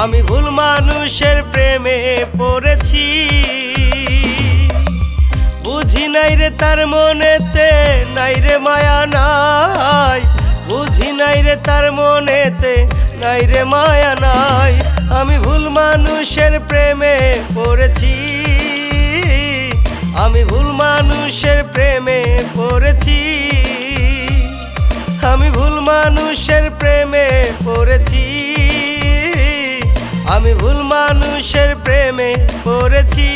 আমি ভুল মানুষের প্রেমে পড়েছি। বুঝি নাই রে তার মনেতে নাই রে মায়া নাই, বুঝি নাই রে তার মনেতে নাই রে মায়া নাই। আমি ভুল মানুষের প্রেমে পড়েছি, আমি ভুল মানুষের প্রেমে পড়েছি, আমি ভুল মানুষের প্রেমে পড়েছি, আমি ভুল মানুষের প্রেমে পড়েছি।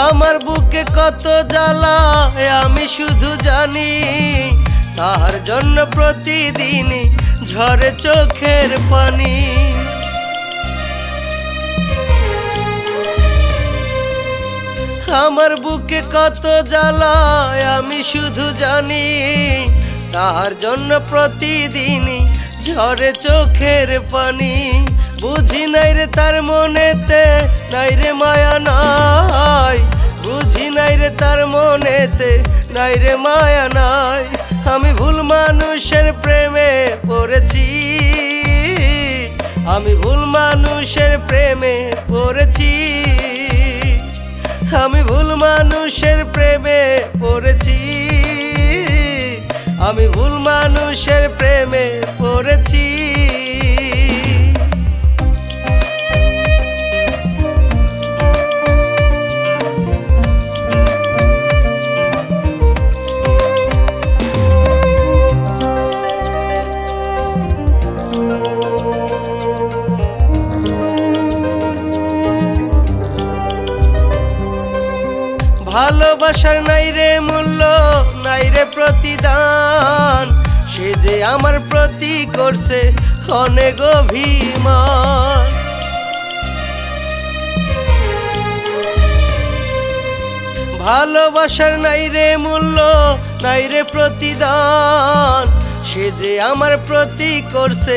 আমার বুকে কত জ্বালা আমি শুধু জানি, তার জন্য প্রতিদিন ঝরে চোখের পানি। আমার বুকে কত জ্বালা আমি শুধু জানি, তার জন্য প্রতিদিন ঝরে চোখের পানি। বুঝি নাই রে তার মনেতে নাই রে মায়া নাই, বুঝি নাই রে তার মনেতে নাই রে মায়া নাই। আমি ভুল মানুষের প্রেমে পড়েছি, আমি ভুল মানুষের প্রেমে পড়েছি, আমি ভুল মানুষের প্রেমে পড়েছি, আমি ভুল মানুষের প্রেমে পড়েছি। ভালোবাসার নাই রে মূল্য নাই রে প্রতিদান, সে যে আমার প্রতি করছে অনেক অভিমান। ভালোবাসার নাই রে মূল্য নাই রে প্রতিদান, সে যে আমার প্রতি করছে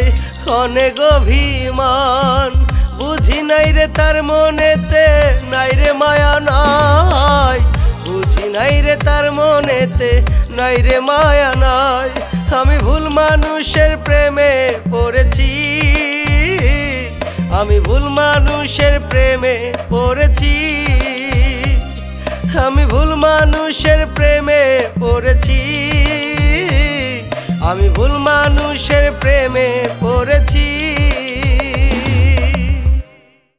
অনেক অভিমান। বুঝি নাই রে তার মনেতে নাই রে মায়া নাই, বুঝি নাই রে তার মনেতে নাই রে মায়া নাই। আমি ভুল মানুষের প্রেমে পড়েছি, আমি ভুল মানুষের প্রেমে পড়েছি, আমি ভুল মানুষের প্রেমে পড়েছি, আমি ভুল মানুষের প্রেমে